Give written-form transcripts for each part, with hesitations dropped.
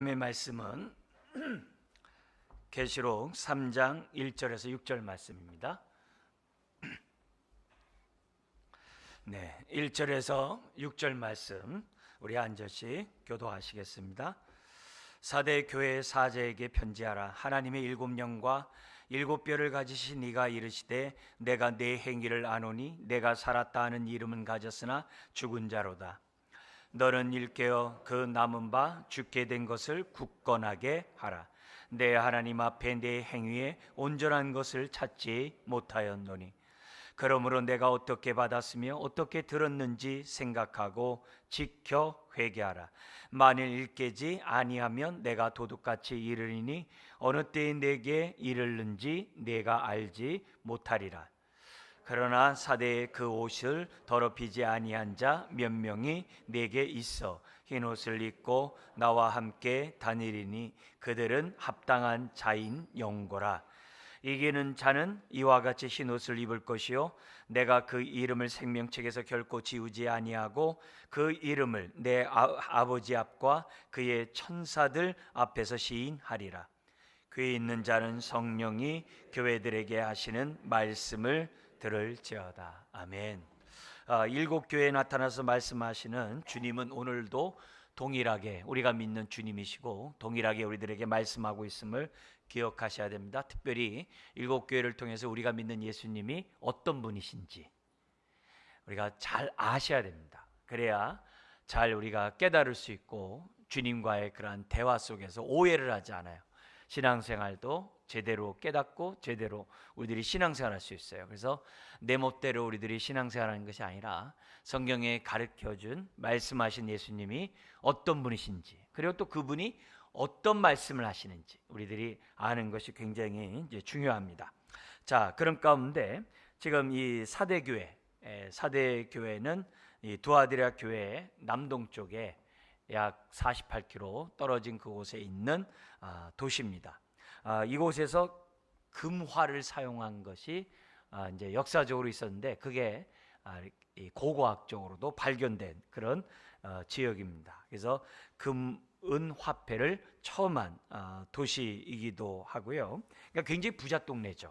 오늘의 말씀은 계시록 3장 1절에서 6절 말씀입니다. 네, 1절에서 6절 말씀 우리 한 절씩 교도하시겠습니다. 사대 교회 사제에게 편지하라. 하나님의 일곱 영과 일곱 뼈를 가지신 이가 이르시되 내가 네 행위를 아노니 내가 살았다 하는 이름은 가졌으나 죽은 자로다. 너는 일깨어 그 남은 바 죽게 된 것을 굳건하게 하라. 내 하나님 앞에 내 행위에 온전한 것을 찾지 못하였노니 그러므로 내가 어떻게 받았으며 어떻게 들었는지 생각하고 지켜 회개하라. 만일 일깨지 아니하면 내가 도둑같이 이르리니 어느 때에 내게 이르는지 내가 알지 못하리라. 그러나 사대의 그 옷을 더럽히지 아니한 자 몇 명이 내게 있어 흰 옷을 입고 나와 함께 다니리니 그들은 합당한 자인 영고라. 이기는 자는 이와 같이 흰 옷을 입을 것이요 내가 그 이름을 생명책에서 결코 지우지 아니하고 그 이름을 내 아버지 앞과 그의 천사들 앞에서 시인하리라. 귀에 있는 자는 성령이 교회들에게 하시는 말씀을 들을지어다. 아멘. 일곱 교회에 나타나서 말씀하시는 주님은 오늘도 동일하게 우리가 믿는 주님이시고 동일하게 우리들에게 말씀하고 있음을 기억하셔야 됩니다. 특별히 일곱 교회를 통해서 우리가 믿는 예수님이 어떤 분이신지 우리가 잘 아셔야 됩니다. 그래야 잘 우리가 깨달을 수 있고 주님과의 그러한 대화 속에서 오해를 하지 않아요. 신앙생활도 제대로 깨닫고 제대로 우리들이 신앙생활할 수 있어요. 그래서 내 멋대로 우리들이 신앙생활하는 것이 아니라 성경에 가르쳐준 말씀하신 예수님이 어떤 분이신지 그리고 또 그분이 어떤 말씀을 하시는지 우리들이 아는 것이 굉장히 이제 중요합니다. 자, 그런 가운데 지금 이 사대교회는 이 두아디라 교회 남동쪽에 약 48km 떨어진 그곳에 있는 도시입니다. 이곳에서 금화를 사용한 것이 이제 역사적으로 있었는데 그게 고고학적으로도 발견된 그런 지역입니다. 그래서 금, 은 화폐를 처음 한 도시이기도 하고요. 그러니까 굉장히 부자 동네죠.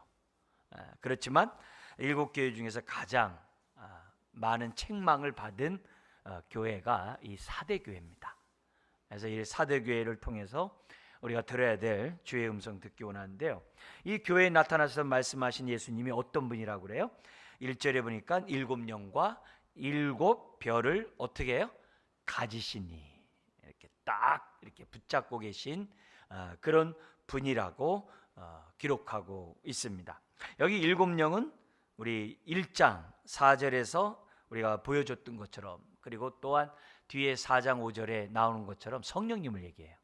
그렇지만 일곱 교회 중에서 가장 많은 책망을 받은 교회가 이 사대교회입니다. 그래서 이 사대교회를 통해서 우리가 들어야 될 주의 음성 듣기 원하는데요. 이 교회에 나타나서 말씀하신 예수님이 어떤 분이라고 그래요? 1절에 보니까 일곱 영과 일곱 별을 어떻게 해요? 가지시니 이렇게 딱 이렇게 붙잡고 계신 그런 분이라고 기록하고 있습니다. 여기 일곱 영은 우리 1장 4절에서 우리가 보여줬던 것처럼 그리고 또한 뒤에 4장 5절에 나오는 것처럼 성령님을 얘기해요.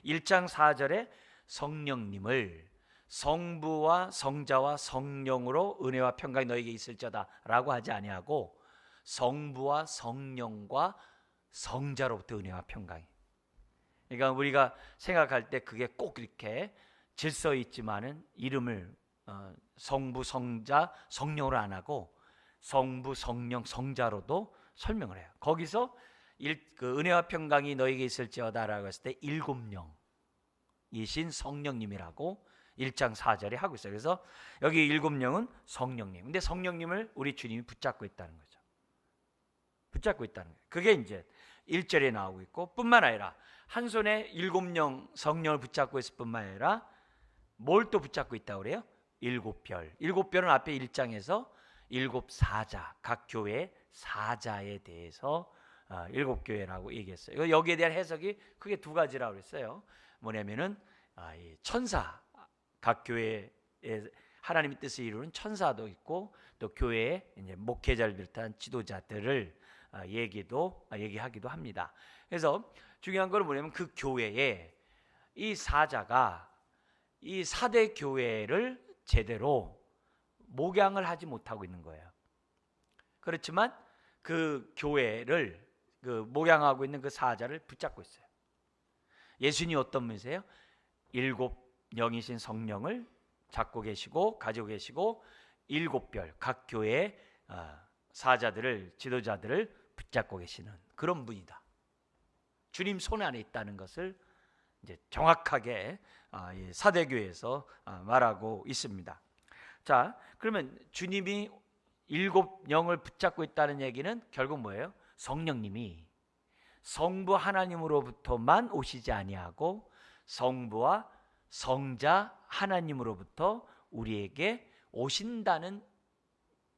1장 4절에 성령님을 성부와 성자와 성령으로 은혜와 평강이 너에게 있을지어다 라고 하지 아니하고 성부와 성령과 성자로부터 은혜와 평강이. 그러니까 우리가 생각할 때 그게 꼭 이렇게 질서 있지만은 이름을 성부, 성자, 성령으로 안 하고 성부, 성령, 성자로도 설명을 해요. 거기서 그 은혜와 평강이 너에게 있을지어다라고 했을 때 일곱 영이신 성령님이라고 1장 4절에 하고 있어요. 그래서 여기 일곱 영은 성령님. 근데 성령님을 우리 주님이 붙잡고 있다는 거죠. 붙잡고 있다는 거예요. 그게 이제 1절에 나오고 있고 뿐만 아니라 한 손에 일곱 영 성령을 붙잡고 있을 뿐만 아니라 뭘 또 붙잡고 있다고 그래요? 일곱 별. 일곱 별은 앞에 1장에서 일곱 사자, 각 교회의 사자에 대해서 일곱 교회라고 얘기했어요. 여기에 대한 해석이 크게 두 가지라고 그랬어요. 뭐냐면은 천사, 각 교회에 하나님의 뜻을 이루는 천사도 있고 또 교회의 이제 목회자를 비롯한 지도자들을 얘기하기도 합니다. 그래서 중요한 건 뭐냐면 그 교회에 이 사자가 이 사대 교회를 제대로 목양을 하지 못하고 있는 거예요. 그렇지만 그 교회를 그 목양하고 있는 그 사자를 붙잡고 있어요. 예수님이 어떤 분이세요? 일곱 영이신 성령을 잡고 계시고 가지고 계시고 일곱 별 각 교회의 사자들을 지도자들을 붙잡고 계시는 그런 분이다. 주님 손 안에 있다는 것을 이제 정확하게 이 사대교회에서 말하고 있습니다. 자, 그러면 주님이 7영을 붙잡고 있다는 얘기는 결국 뭐예요? 성령님이 성부 하나님으로부터만 오시지 아니하고 성부와 성자 하나님으로부터 우리에게 오신다는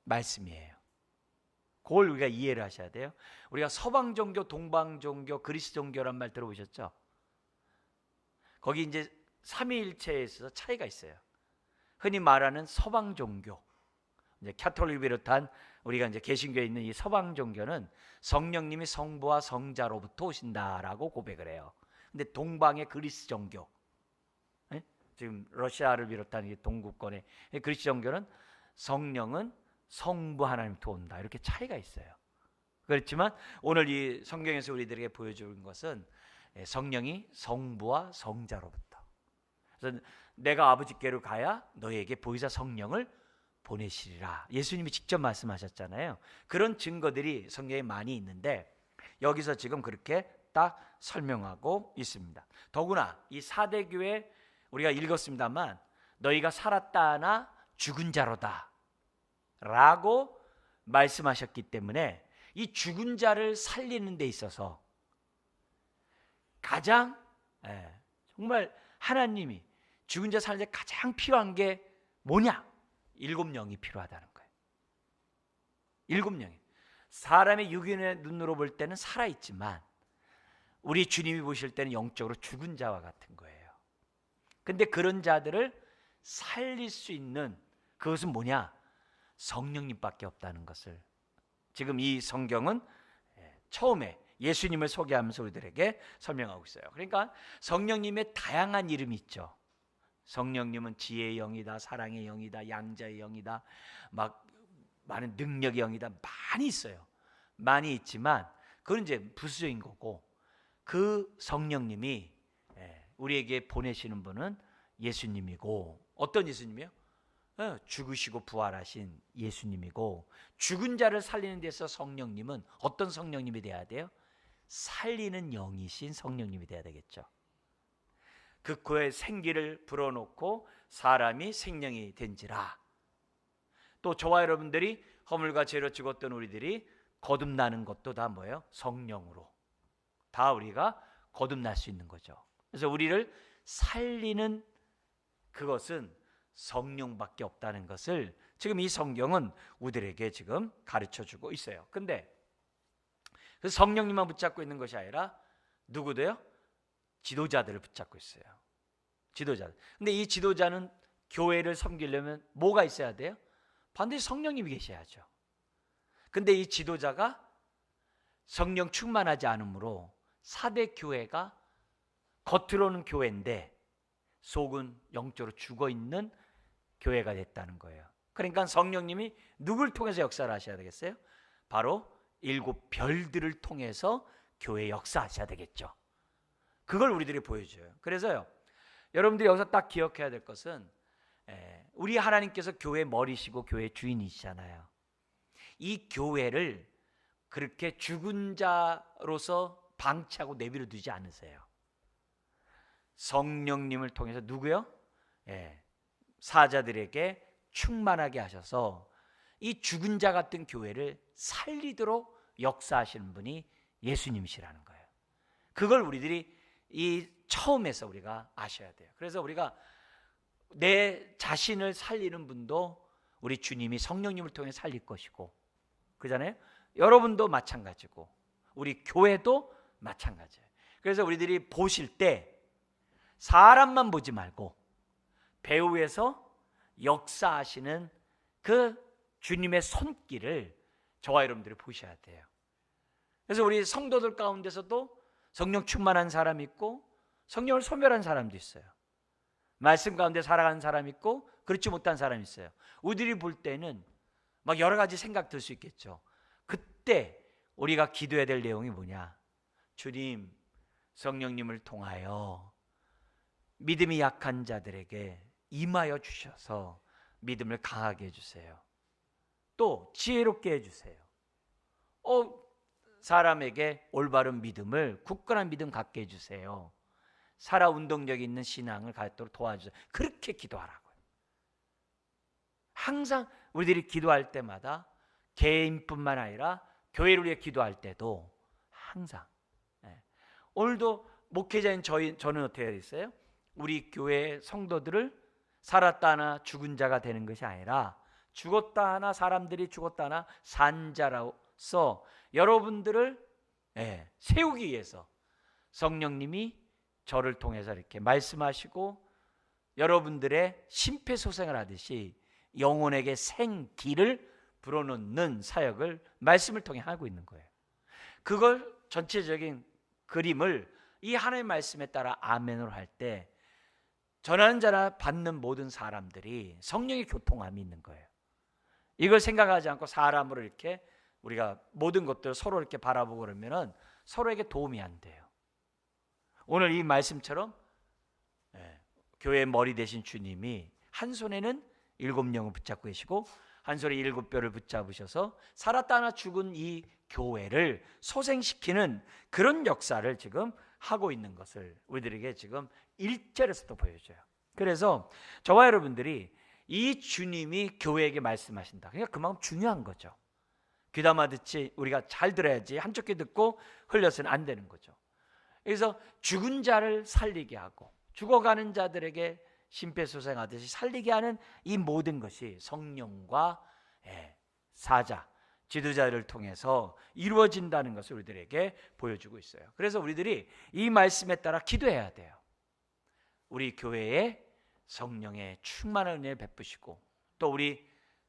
말씀이에요. 그걸 우리가 이해를 하셔야 돼요. 우리가 서방 종교, 동방 종교, 그리스 종교란 말 들어보셨죠? 거기 이제 삼위일체에 있어서 차이가 있어요. 흔히 말하는 서방 종교, 이제 캐톨릭 비롯한 우리가 이제 개신교에 있는 이 서방 종교는 성령님이 성부와 성자로부터 오신다라고 고백을 해요. 근데 동방의 그리스 종교, 지금 러시아를 비롯한 이 동구권의 그리스 종교는 성령은 성부 하나님부터 온다, 이렇게 차이가 있어요. 그렇지만 오늘 이 성경에서 우리들에게 보여주는 것은 성령이 성부와 성자로부터. 그래서 내가 아버지께로 가야 너에게 보혜사 성령을 보내시리라. 예수님이 직접 말씀하셨잖아요. 그런 증거들이 성경에 많이 있는데 여기서 지금 그렇게 딱 설명하고 있습니다. 더구나 이 사대교회 우리가 읽었습니다만 너희가 살았다 하나 죽은 자로다 라고 말씀하셨기 때문에 이 죽은 자를 살리는 데 있어서 가장 정말 하나님이 죽은 자 살리는 데 가장 필요한 게 뭐냐? 7영이 필요하다는 거예요. 7영이. 사람의 육인의 눈으로 볼 때는 살아있지만 우리 주님이 보실 때는 영적으로 죽은 자와 같은 거예요. 근데 그런 자들을 살릴 수 있는 그것은 뭐냐? 성령님밖에 없다는 것을 지금 이 성경은 처음에 예수님을 소개하면서 우리들에게 설명하고 있어요. 그러니까 성령님의 다양한 이름이 있죠. 성령님은 지혜의 영이다, 사랑의 영이다, 양자의 영이다, 막 많은 능력의 영이다, 많이 있어요. 많이 있지만 그건 이제 부수적인 거고, 그 성령님이 우리에게 보내시는 분은 예수님이고, 어떤 예수님이요? 죽으시고 부활하신 예수님이고, 죽은 자를 살리는 데서 성령님은 어떤 성령님이 돼야 돼요? 살리는 영이신 성령님이 돼야 되겠죠. 그 코에 생기를 불어넣고 사람이 생명이 된지라. 또 저와 여러분들이 허물과 죄로 죽었던 우리들이 거듭나는 것도 다 뭐예요? 성령으로 다 우리가 거듭날 수 있는 거죠. 그래서 우리를 살리는 그것은 성령밖에 없다는 것을 지금 이 성경은 우리들에게 지금 가르쳐주고 있어요. 근데 그 성령님만 붙잡고 있는 것이 아니라 누구도요? 지도자들을 붙잡고 있어요. 지도자들. 근데 이 지도자는 교회를 섬기려면 뭐가 있어야 돼요? 반드시 성령님이 계셔야죠. 근데 이 지도자가 성령 충만하지 않으므로 사대 교회가 겉으로는 교회인데 속은 영적으로 죽어있는 교회가 됐다는 거예요. 그러니까 성령님이 누굴 통해서 역사를 하셔야 되겠어요? 바로 7 별들을 통해서 교회 역사하셔야 되겠죠. 그걸 우리들이 보여줘요. 그래서요, 여러분들이 여기서 딱 기억해야 될 것은 우리 하나님께서 교회 머리시고 교회 주인이시잖아요. 이 교회를 그렇게 죽은 자로서 방치하고 내버려 두지 않으세요. 성령님을 통해서 누구요? 사자들에게 충만하게 하셔서 이 죽은 자 같은 교회를 살리도록 역사하시는 분이 예수님이시라는 거예요. 그걸 우리들이 이 처음에서 우리가 아셔야 돼요. 그래서 우리가 내 자신을 살리는 분도 우리 주님이 성령님을 통해 살릴 것이고, 그잖아요. 여러분도 마찬가지고 우리 교회도 마찬가지예요. 그래서 우리들이 보실 때 사람만 보지 말고 배후에서 역사하시는 그 주님의 손길을 저와 여러분들이 보셔야 돼요. 그래서 우리 성도들 가운데서도 성령 충만한 사람 있고 성령을 소멸한 사람도 있어요. 말씀 가운데 살아가는 사람 있고 그렇지 못한 사람 있어요. 우리들이 볼 때는 막 여러 가지 생각 들 수 있겠죠. 그때 우리가 기도해야 될 내용이 뭐냐? 주님, 성령님을 통하여 믿음이 약한 자들에게 임하여 주셔서 믿음을 강하게 해주세요. 또 지혜롭게 해주세요. 사람에게 올바른 믿음을, 굳건한 믿음 갖게 해주세요. 살아 운동력 있는 신앙을 갖도록 도와주세요. 그렇게 기도하라고요. 항상 우리들이 기도할 때마다 개인뿐만 아니라 교회를 위해 기도할 때도 항상 오늘도 목회자인 저는 어떻게 해야 됐어요? 우리 교회 성도들을 살았다 하나 죽은 자가 되는 것이 아니라 죽었다 하나 사람들이 죽었다 하나 산 자로서 여러분들을 세우기 위해서 성령님이 저를 통해서 이렇게 말씀하시고 여러분들의 심폐소생을 하듯이 영혼에게 생기를 불어넣는 사역을 말씀을 통해 하고 있는 거예요. 그걸 전체적인 그림을 이 하나님의 말씀에 따라 아멘으로 할 때 전하는 자나 받는 모든 사람들이 성령의 교통함이 있는 거예요. 이걸 생각하지 않고 사람으로 이렇게 우리가 모든 것들을 서로 이렇게 바라보고 그러면은 서로에게 도움이 안 돼요. 오늘 이 말씀처럼 교회의 머리 되신 주님이 한 손에는 7영을 붙잡고 계시고 한 손에 7뼈를 붙잡으셔서 살았다 하나 죽은 이 교회를 소생시키는 그런 역사를 지금 하고 있는 것을 우리들에게 지금 1절에서도 보여줘요. 그래서 저와 여러분들이 이 주님이 교회에게 말씀하신다. 그러니까 그만큼 중요한 거죠. 귀담아 듣지 우리가 잘 들어야지 한쪽 귀 듣고 흘려서는 안 되는 거죠. 그래서 죽은 자를 살리게 하고 죽어가는 자들에게 심폐소생하듯이 살리게 하는 이 모든 것이 성령과 사자, 지도자를 통해서 이루어진다는 것을 우리들에게 보여주고 있어요. 그래서 우리들이 이 말씀에 따라 기도해야 돼요. 우리 교회에 성령의 충만한 은혜를 베푸시고 또 우리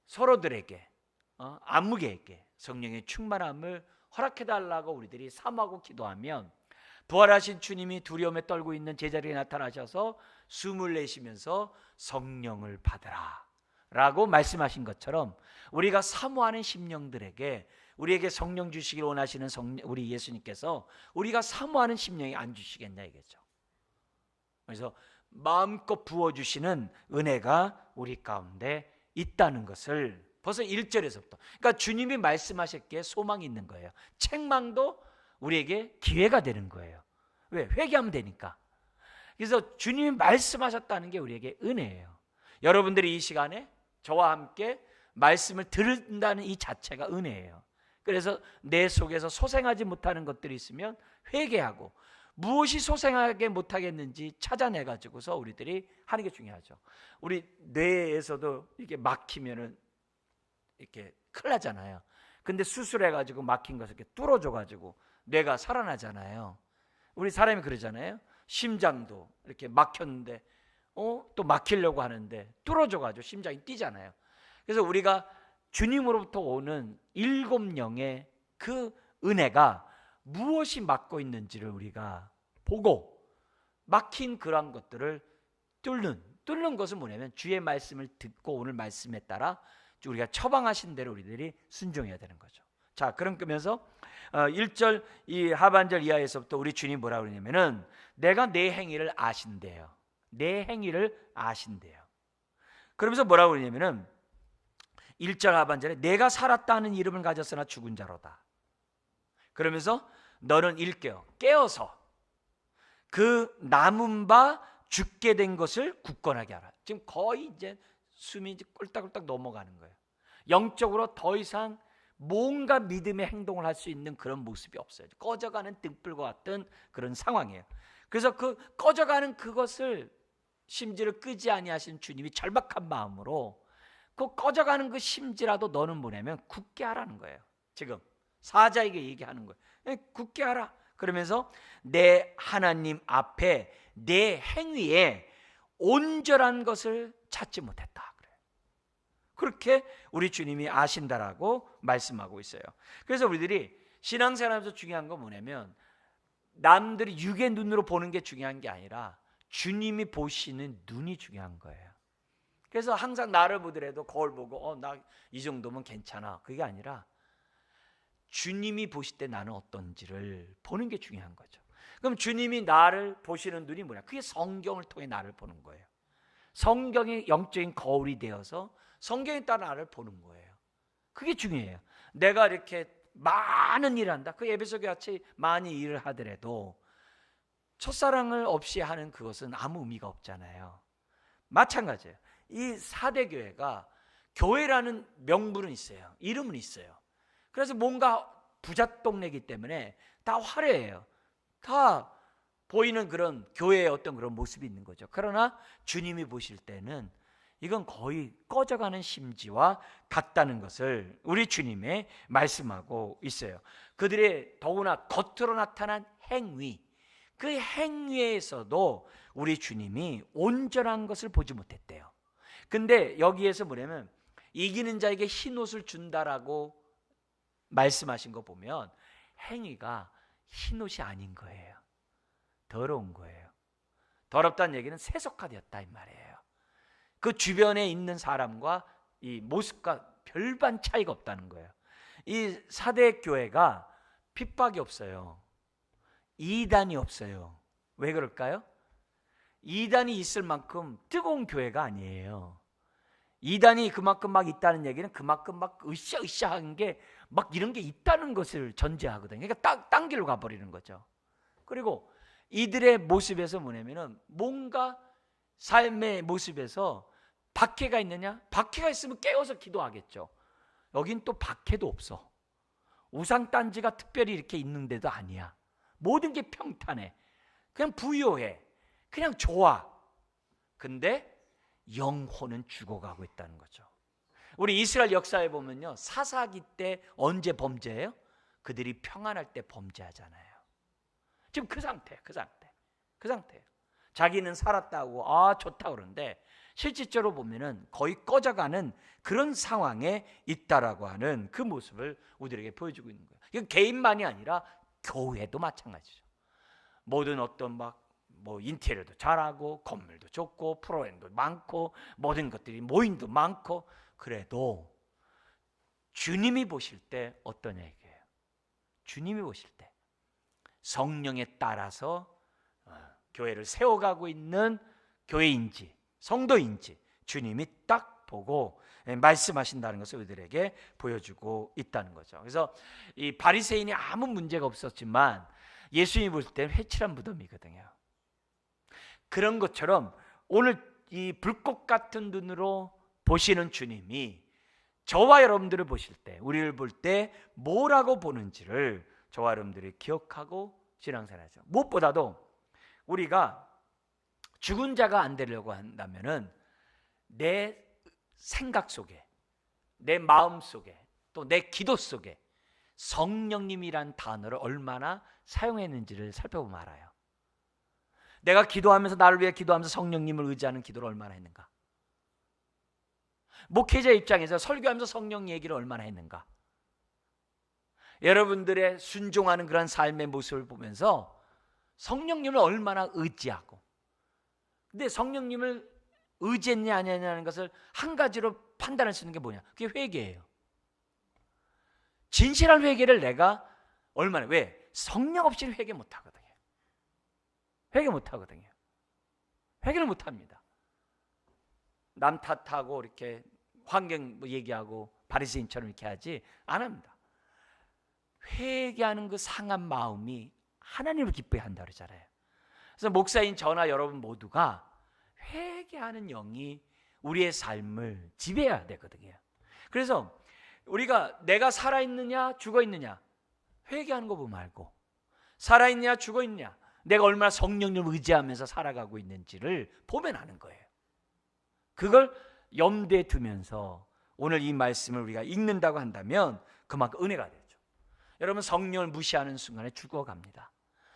서로들에게 안무개에게 성령의 충만함을 허락해달라고 우리들이 사모하고 기도하면 부활하신 주님이 두려움에 떨고 있는 제자리에 나타나셔서 숨을 내쉬면서 성령을 받으라 라고 말씀하신 것처럼 우리가 사모하는 심령들에게 우리에게 성령 주시길 원하시는 우리 예수님께서 우리가 사모하는 심령이 안 주시겠냐 이겠죠. 그래서 마음껏 부어주시는 은혜가 우리 가운데 있다는 것을 벌써 1절에서부터 그러니까 주님이 말씀하셨기에 소망이 있는 거예요. 책망도 우리에게 기회가 되는 거예요. 왜? 회개하면 되니까. 그래서 주님이 말씀하셨다는 게 우리에게 은혜예요. 여러분들이 이 시간에 저와 함께 말씀을 듣는다는 이 자체가 은혜예요. 그래서 내 속에서 소생하지 못하는 것들이 있으면 회개하고 무엇이 소생하게 못하겠는지 찾아내가지고서 우리들이 하는 게 중요하죠. 우리 뇌에서도 이게 막히면은 이렇게 큰일 나잖아요. 근데 수술해가지고 막힌 것을 이렇게 뚫어줘가지고 뇌가 살아나잖아요. 우리 사람이 그러잖아요. 심장도 이렇게 막혔는데 또 막히려고 하는데 뚫어줘가지고 심장이 뛰잖아요. 그래서 우리가 주님으로부터 오는 7영의 그 은혜가 무엇이 막고 있는지를 우리가 보고 막힌 그러한 것들을 뚫는 것은 뭐냐면 주의 말씀을 듣고 오늘 말씀에 따라 우리가 처방하신 대로 우리들이 순종해야 되는 거죠. 자, 그러면서 1절 이 하반절 이하에서부터 우리 주님 뭐라 그러냐면은 내가 내 행위를 아신대요. 내 행위를 아신대요. 그러면서 뭐라고 그러냐면은 1절 하반절에 내가 살았다는 이름을 가졌으나 죽은 자로다. 그러면서 너는 깨어서 그 남은 바 죽게 된 것을 굳건하게 알아. 지금 거의 이제 숨이 이제 꿀딱꿀딱 넘어가는 거예요. 영적으로 더 이상 뭔가 믿음의 행동을 할 수 있는 그런 모습이 없어요. 꺼져가는 등불과 같은 그런 상황이에요. 그래서 그 꺼져가는 그것을 심지를 끄지 아니하신 주님이 절박한 마음으로 그 꺼져가는 그 심지라도 너는 뭐냐면 굳게 하라는 거예요. 지금 사자에게 얘기하는 거예요. 굳게 하라. 그러면서 내 하나님 앞에 내 행위에 온전한 것을 찾지 못했다. 그렇게 우리 주님이 아신다라고 말씀하고 있어요. 그래서 우리들이 신앙생활에서 중요한 건 뭐냐면 남들이 육의 눈으로 보는 게 중요한 게 아니라 주님이 보시는 눈이 중요한 거예요. 그래서 항상 나를 보더라도 거울 보고 나 이 정도면 괜찮아. 그게 아니라 주님이 보실 때 나는 어떤지를 보는 게 중요한 거죠. 그럼 주님이 나를 보시는 눈이 뭐냐? 그게 성경을 통해 나를 보는 거예요. 성경이 영적인 거울이 되어서 성경에 따라 나를 보는 거예요. 그게 중요해요. 내가 이렇게 많은 일을 한다. 그 에베소 같이 많이 일을 하더라도 첫사랑을 없이 하는 그것은 아무 의미가 없잖아요. 마찬가지예요. 이 4대 교회가 교회라는 명분은 있어요. 이름은 있어요. 그래서 뭔가 부자 동네이기 때문에 다 화려해요. 다 보이는 그런 교회의 어떤 그런 모습이 있는 거죠. 그러나 주님이 보실 때는 이건 거의 꺼져가는 심지와 같다는 것을 우리 주님이 말씀하고 있어요. 그들의 더구나 겉으로 나타난 행위, 그 행위에서도 우리 주님이 온전한 것을 보지 못했대요. 근데 여기에서 뭐냐면 이기는 자에게 흰 옷을 준다라고 말씀하신 거 보면 행위가 흰 옷이 아닌 거예요. 더러운 거예요. 더럽다는 얘기는 세속화되었다 이 말이에요. 그 주변에 있는 사람과 이 모습과 별반 차이가 없다는 거예요. 이 4대 교회가 핍박이 없어요. 이단이 없어요. 왜 그럴까요? 이단이 있을 만큼 뜨거운 교회가 아니에요. 이단이 그만큼 막 있다는 얘기는 그만큼 막 으쌰으쌰한 게 막 이런 게 있다는 것을 전제하거든요. 그러니까 딴 길로 가버리는 거죠. 그리고 이들의 모습에서 뭐냐면은 뭔가 삶의 모습에서 박해가 있느냐? 박해가 있으면 깨워서 기도하겠죠. 여긴 또 박해도 없어. 우상단지가 특별히 이렇게 있는 데도 아니야. 모든 게 평탄해. 그냥 부유해. 그냥 좋아. 근데 영혼은 죽어가고 있다는 거죠. 우리 이스라엘 역사에 보면요, 사사기 때 언제 범죄해요? 그들이 평안할 때 범죄하잖아요. 지금 그 상태예요. 그 상태예요. 자기는 살았다고 좋다 그러는데 실질적으로 보면은 거의 꺼져가는 그런 상황에 있다라고 하는 그 모습을 우리에게 보여주고 있는 거예요. 이건 개인만이 아니라 교회도 마찬가지죠. 모든 어떤 뭐 인테리어도 잘하고 건물도 좋고 프로그램도 많고 모든 것들이 모임도 많고 그래도 주님이 보실 때 어떤 얘기예요? 주님이 보실 때 성령에 따라서 교회를 세워가고 있는 교회인지 성도인지 주님이 딱 보고 말씀하신다는 것을 우리들에게 보여주고 있다는 거죠. 그래서 이 바리새인이 아무 문제가 없었지만 예수님이 볼 때는 회칠한 무덤이거든요. 그런 것처럼 오늘 이 불꽃 같은 눈으로 보시는 주님이 저와 여러분들을 보실 때, 우리를 볼 때 뭐라고 보는지를 저와 여러분들이 기억하고 신앙생활하죠. 무엇보다도 우리가 죽은 자가 안 되려고 한다면은 내 생각 속에, 내 마음 속에, 또 내 기도 속에 성령님이란 단어를 얼마나 사용했는지를 살펴보면 알아요. 내가 기도하면서 나를 위해 기도하면서 성령님을 의지하는 기도를 얼마나 했는가? 목회자 입장에서 설교하면서 성령 얘기를 얼마나 했는가? 여러분들의 순종하는 그런 삶의 모습을 보면서 성령님을 얼마나 의지하고, 근데 성령님을 의지했냐 안 했냐는 것을 한 가지로 판단할 수 있는 게 뭐냐? 그게 회개예요. 진실한 회개를 내가 얼마나, 왜? 성령 없이는 회개 못 하거든요. 회개 못 하거든요. 회개를 못 합니다. 남 탓하고 이렇게 환경 얘기하고 바리새인처럼 이렇게 하지 안 합니다. 회개하는 그 상한 마음이 하나님을 기쁘게 한다 그러잖아요. 그래서 목사인 저나 여러분 모두가 회개하는 영이 우리의 삶을 지배해야 되거든요. 그래서 우리가 내가 살아있느냐 죽어있느냐 회개하는 거 보면 알고, 살아있느냐 죽어있느냐 내가 얼마나 성령님을 의지하면서 살아가고 있는지를 보면 아는 거예요. 그걸 염두에 두면서 오늘 이 말씀을 우리가 읽는다고 한다면 그만큼 은혜가 되죠. 여러분, 성령을 무시하는 순간에 죽어갑니다.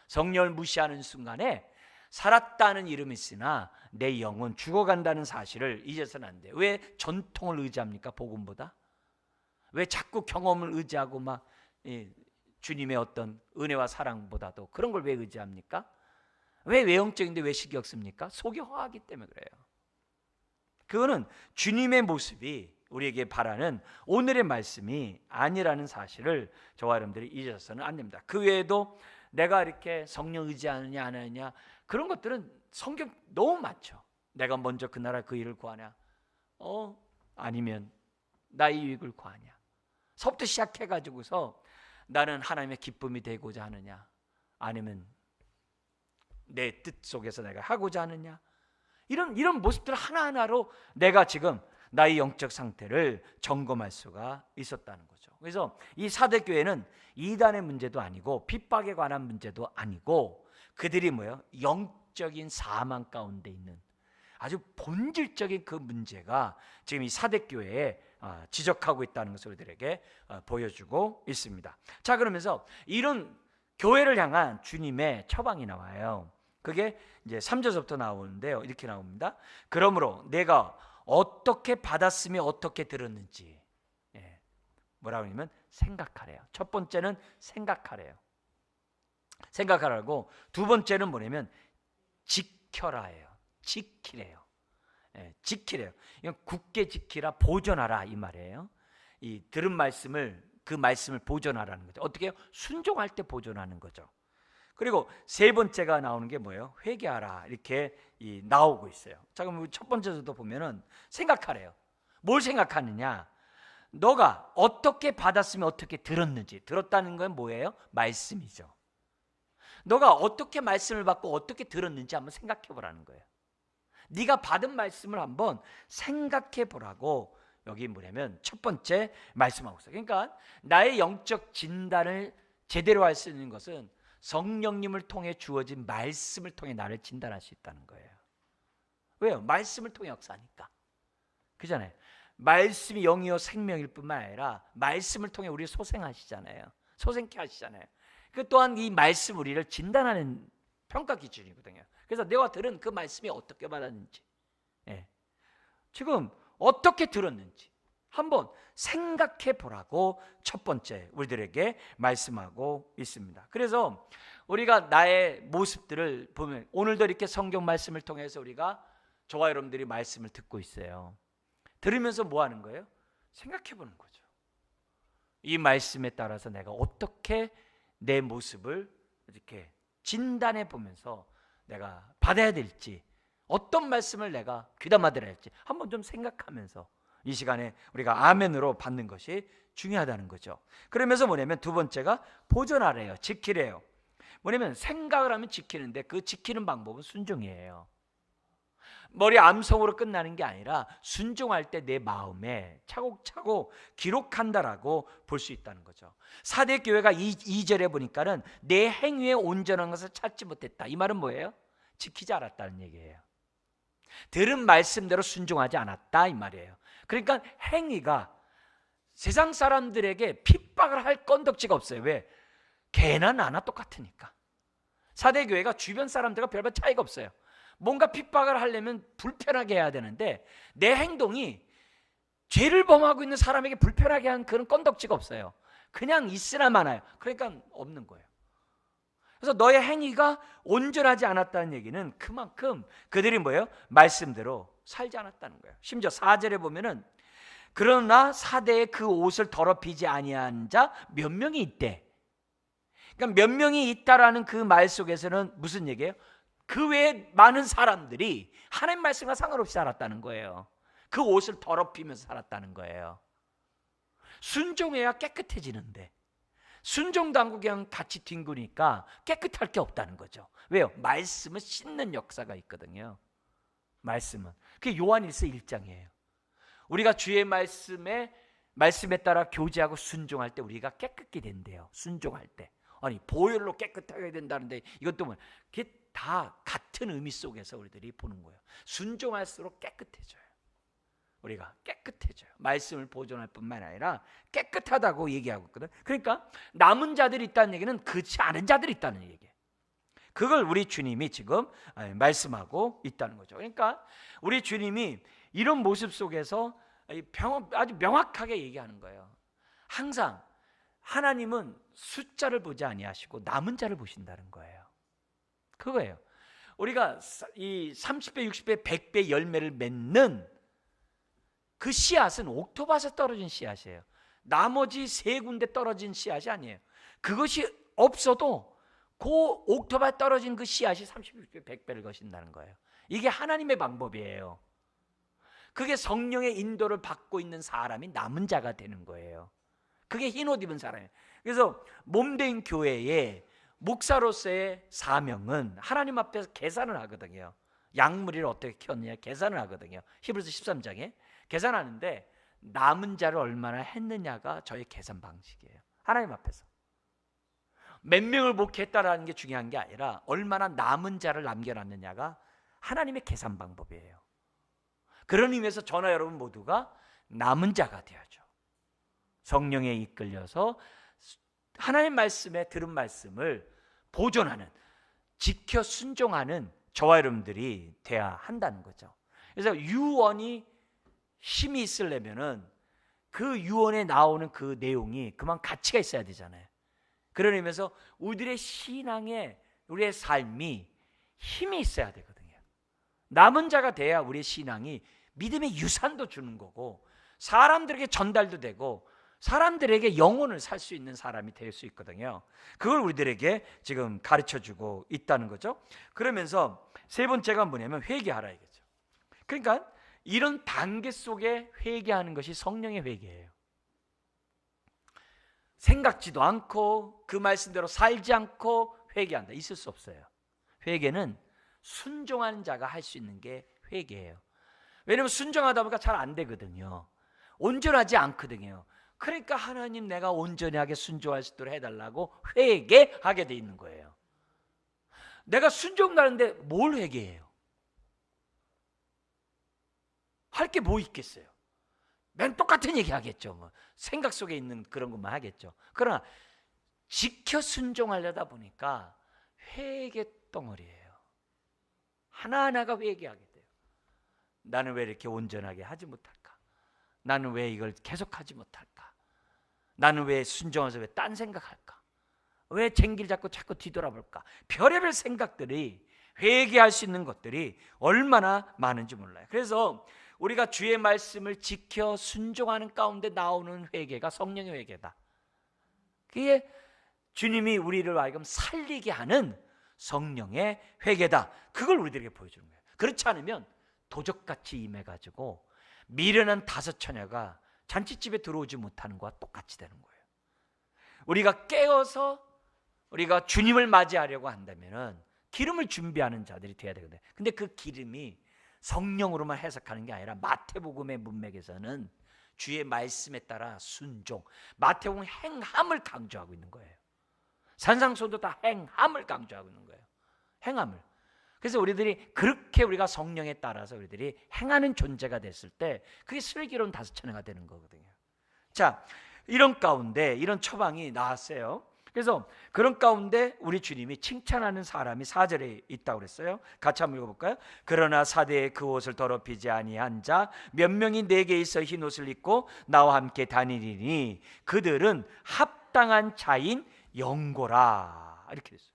성령을 무시하는 순간에 살았다는 이름이 있으나 내 영은 죽어간다는 사실을 잊어서는 안 돼요. 왜 전통을 의지합니까? 복음보다? 왜 자꾸 경험을 의지하고 막 주님의 어떤 은혜와 사랑보다도 그런 걸 왜 의지합니까? 왜 외형적인데 왜 신경 씁니까? 속이 허하기 때문에 그래요. 그거는 주님의 모습이 우리에게 바라는 오늘의 말씀이 아니라는 사실을 저와 여러분들이 잊어서는 안 됩니다. 그 외에도 내가 이렇게 성령 의지하느냐 안 하느냐 그런 것들은 성경 너무 많죠. 내가 먼저 그 나라 그 일을 구하냐, 아니면 나의 유익을 구하냐, 서부터 시작해가지고서 나는 하나님의 기쁨이 되고자 하느냐, 아니면 내 뜻 속에서 내가 하고자 하느냐? 이런 모습들 하나하나로 내가 지금 나의 영적 상태를 점검할 수가 있었다는 거죠. 그래서 이 사대 교회는 이단의 문제도 아니고 핍박에 관한 문제도 아니고 그들이 뭐예요? 영적인 사망 가운데 있는 아주 본질적인 그 문제가 지금 이 사대 교회에 지적하고 있다는 것을 우리들에게 보여주고 있습니다. 자, 그러면서 이런 교회를 향한 주님의 처방이 나와요. 그게 이제 3절부터 나오는데요. 이렇게 나옵니다. 그러므로 내가 어떻게 받았으며 어떻게 들었는지 뭐라고 하냐면 생각하래요. 첫 번째는 생각하래요. 생각하라고. 두 번째는 뭐냐면 지켜라예요. 지키래요. 지키래요. 이건 굳게 지키라, 보존하라 이 말이에요. 이 들은 말씀을, 그 말씀을 보존하라는 거죠. 어떻게 해요? 순종할 때 보존하는 거죠. 그리고 세 번째가 나오는 게 뭐예요? 회개하라 이렇게 나오고 있어요. 자, 그럼 첫 번째도 보면은 생각하래요. 뭘 생각하느냐? 너가 어떻게 받았으면 어떻게 들었는지. 들었다는 건 뭐예요? 말씀이죠. 너가 어떻게 말씀을 받고 어떻게 들었는지 한번 생각해 보라는 거예요. 네가 받은 말씀을 한번 생각해 보라고 여기 뭐냐면 첫 번째 말씀하고 있어요. 그러니까 나의 영적 진단을 제대로 할 수 있는 것은 성령님을 통해 주어진 말씀을 통해 나를 진단할 수 있다는 거예요. 왜요? 말씀을 통해 역사하니까. 그잖아요. 말씀이 영이요 생명일 뿐만 아니라 말씀을 통해 우리 소생하시잖아요. 소생케 하시잖아요. 그 또한 이 말씀 우리를 진단하는 평가 기준이거든요. 그래서 내가 들은 그 말씀이 어떻게 받았는지, 지금 어떻게 들었는지 한번 생각해 보라고 첫 번째 우리들에게 말씀하고 있습니다. 그래서 우리가 나의 모습들을 보면 오늘도 이렇게 성경 말씀을 통해서 우리가 저와 여러분들이 말씀을 듣고 있어요. 들으면서 뭐 하는 거예요? 생각해 보는 거죠. 이 말씀에 따라서 내가 어떻게 내 모습을 이렇게 진단해 보면서 내가 받아야 될지, 어떤 말씀을 내가 귀담아 들어야 할지 한번 좀 생각하면서 이 시간에 우리가 아멘으로 받는 것이 중요하다는 거죠. 그러면서 뭐냐면 두 번째가 보존하래요. 지키래요. 뭐냐면 생각을 하면 지키는데 그 지키는 방법은 순종이에요. 머리 암송으로 끝나는 게 아니라 순종할 때 내 마음에 차곡차곡 기록한다라고 볼 수 있다는 거죠. 사대 교회가 2절에 보니까는 내 행위에 온전한 것을 찾지 못했다. 이 말은 뭐예요? 지키지 않았다는 얘기예요. 들은 말씀대로 순종하지 않았다 이 말이에요. 그러니까 행위가 세상 사람들에게 핍박을 할 건덕지가 없어요. 왜? 걔나 나나 똑같으니까. 사대 교회가 주변 사람들과 별반 차이가 없어요. 뭔가 핍박을 하려면 불편하게 해야 되는데 내 행동이 죄를 범하고 있는 사람에게 불편하게 한 그런 건덕지가 없어요. 그냥 있으나 마나요. 그러니까 없는 거예요. 그래서 너의 행위가 온전하지 않았다는 얘기는 그만큼 그들이 뭐예요? 말씀대로 살지 않았다는 거예요. 심지어 4절에 보면은 그러나 사대에 그 옷을 더럽히지 아니한 자 몇 명이 있대. 그러니까 몇 명이 있다라는 그 말 속에서는 무슨 얘기예요? 그 외에 많은 사람들이 하나님 말씀과 상관없이 살았다는 거예요. 그 옷을 더럽히면서 살았다는 거예요. 순종해야 깨끗해지는데 순종도 않고 그냥 같이 뒹구니까 깨끗할 게 없다는 거죠. 왜요? 말씀은 씻는 역사가 있거든요. 말씀은 그게 요한일서 1장이에요. 우리가 주의 말씀에 따라 교제하고 순종할 때 우리가 깨끗게 된대요. 순종할 때. 아니 보혈로 깨끗하게 된다는데 이것도 뭐 그게 다 같은 의미 속에서 우리들이 보는 거예요. 순종할수록 깨끗해져요. 우리가 깨끗해져요. 말씀을 보존할 뿐만 아니라 깨끗하다고 얘기하고 있거든. 그러니까 남은 자들이 있다는 얘기는 그렇지 않은 자들이 있다는 얘기예요. 그걸 우리 주님이 지금 말씀하고 있다는 거죠. 그러니까 우리 주님이 이런 모습 속에서 아주 명확하게 얘기하는 거예요. 항상 하나님은 숫자를 보지 아니하시고 남은 자를 보신다는 거예요. 그거예요. 우리가 이 30배, 60배, 100배 열매를 맺는 그 씨앗은 옥토밭에 떨어진 씨앗이에요. 나머지 세 군데 떨어진 씨앗이 아니에요. 그것이 없어도 그 옥토밭에 떨어진 그 씨앗이 30배, 100배를 거신다는 거예요. 이게 하나님의 방법이에요. 그게 성령의 인도를 받고 있는 사람이 남은 자가 되는 거예요. 그게 흰옷 입은 사람이에요. 그래서 몸된 교회에 목사로서의 사명은 하나님 앞에서 계산을 하거든요. 양무리를 어떻게 키웠느냐 계산을 하거든요. 히브리서 13장에 계산하는데 남은 자를 얼마나 했느냐가 저의 계산 방식이에요. 하나님 앞에서 몇 명을 목회했다라는 게 중요한 게 아니라 얼마나 남은 자를 남겨놨느냐가 하나님의 계산 방법이에요. 그런 의미에서 저나 여러분 모두가 남은 자가 되어야죠. 성령에 이끌려서 하나님 말씀에 들은 말씀을 보존하는, 지켜 순종하는 저와 여러분들이 돼야 한다는 거죠. 그래서 유언이 힘이 있으려면은 그 유언에 나오는 그 내용이 그만 가치가 있어야 되잖아요. 그런 의미에서 우리들의 신앙에 우리의 삶이 힘이 있어야 되거든요. 남은 자가 돼야 우리의 신앙이 믿음의 유산도 주는 거고 사람들에게 전달도 되고 사람들에게 영혼을 살 수 있는 사람이 될 수 있거든요. 그걸 우리들에게 지금 가르쳐주고 있다는 거죠. 그러면서 세 번째가 뭐냐면 회개하라 이거죠. 그러니까 이런 단계 속에 회개하는 것이 성령의 회개예요. 생각지도 않고 그 말씀대로 살지 않고 회개한다. 있을 수 없어요. 회개는 순종하는 자가 할 수 있는 게 회개예요. 왜냐하면 순종하다 보니까 잘 안 되거든요. 온전하지 않거든요. 그러니까 하나님 내가 온전하게 순종할 수 있도록 해달라고 회개하게 돼 있는 거예요. 내가 순종하는데 뭘 회개해요? 할 게 뭐 있겠어요? 맨 똑같은 얘기 하겠죠. 뭐. 생각 속에 있는 그런 것만 하겠죠. 그러나 지켜 순종하려다 보니까 회개 덩어리예요. 하나하나가 회개하게 돼요. 나는 왜 이렇게 온전하게 하지 못할까? 나는 왜 이걸 계속하지 못할까? 나는 왜 순종해서 왜 딴 생각할까? 왜 쟁길 잡고 자꾸 뒤돌아볼까? 별의별 생각들이 회개할 수 있는 것들이 얼마나 많은지 몰라요. 그래서 우리가 주의 말씀을 지켜 순종하는 가운데 나오는 회개가 성령의 회개다. 그게 주님이 우리를 하여금 살리게 하는 성령의 회개다. 그걸 우리들에게 보여주는 거예요. 그렇지 않으면 도적같이 임해가지고 미련한 다섯 처녀가 잔치집에 들어오지 못하는 것과 똑같이 되는 거예요. 우리가 깨어서 우리가 주님을 맞이하려고 한다면 기름을 준비하는 자들이 돼야 되거든요. 근데 그 기름이 성령으로만 해석하는 게 아니라 마태복음의 문맥에서는 주의 말씀에 따라 순종, 마태복음 행함을 강조하고 있는 거예요. 산상수훈도 다 행함을 강조하고 있는 거예요. 행함을. 그래서 우리들이 그렇게 우리가 성령에 따라서 우리들이 행하는 존재가 됐을 때 그게 슬기로운 다섯 처녀가 되는 거거든요. 자, 이런 가운데 이런 처방이 나왔어요. 그래서 그런 가운데 우리 주님이 칭찬하는 사람이 4절에 있다고 그랬어요. 같이 한번 읽어볼까요? 그러나 사대에 그 옷을 더럽히지 아니한 자 몇 명이 내게 있어 흰 옷을 입고 나와 함께 다니리니 그들은 합당한 자인 영고라. 이렇게 됐어요.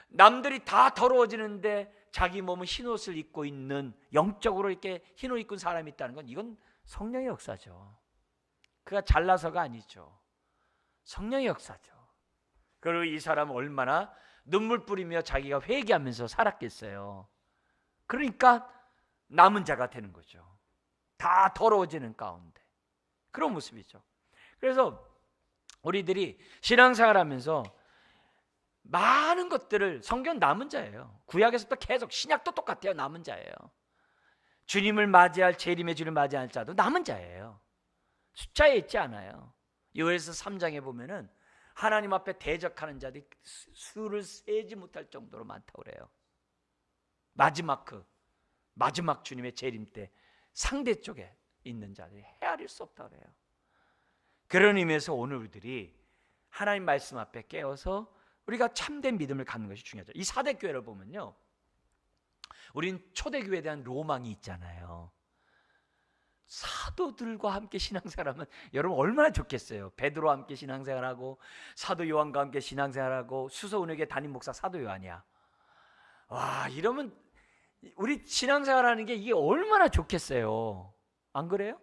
남들이 다 더러워지는데 자기 몸은 흰 옷을 입고 있는, 영적으로 이렇게 흰 옷 입고 있는 사람이 있다는 건 이건 성령의 역사죠. 그가 잘나서가 아니죠. 성령의 역사죠. 그리고 이 사람은 얼마나 눈물 뿌리며 자기가 회개하면서 살았겠어요. 그러니까 남은 자가 되는 거죠. 다 더러워지는 가운데 그런 모습이죠. 그래서 우리들이 신앙생활하면서 많은 것들을, 성경 남은 자예요. 구약에서도 계속, 신약도 똑같아요. 남은 자예요. 주님을 맞이할, 재림의 주를 맞이할 자도 남은 자예요. 숫자에 있지 않아요. 요엘서 3장에 보면은 하나님 앞에 대적하는 자들이 수를 세지 못할 정도로 많다고 그래요. 마지막 주님의 재림 때 상대 쪽에 있는 자들이 헤아릴 수 없다고 그래요. 그런 의미에서 오늘 우리들이 하나님 말씀 앞에 깨어서 우리가 참된 믿음을 갖는 것이 중요하죠. 이 사대교회를 보면요, 우린 초대교회에 대한 로망이 있잖아요. 사도들과 함께 신앙생활하면 여러분 얼마나 좋겠어요. 베드로와 함께 신앙생활하고 사도 요한과 함께 신앙생활하고 수서운에게 담임 목사 사도 요한이야. 와, 이러면 우리 신앙생활하는 게 이게 얼마나 좋겠어요. 안 그래요?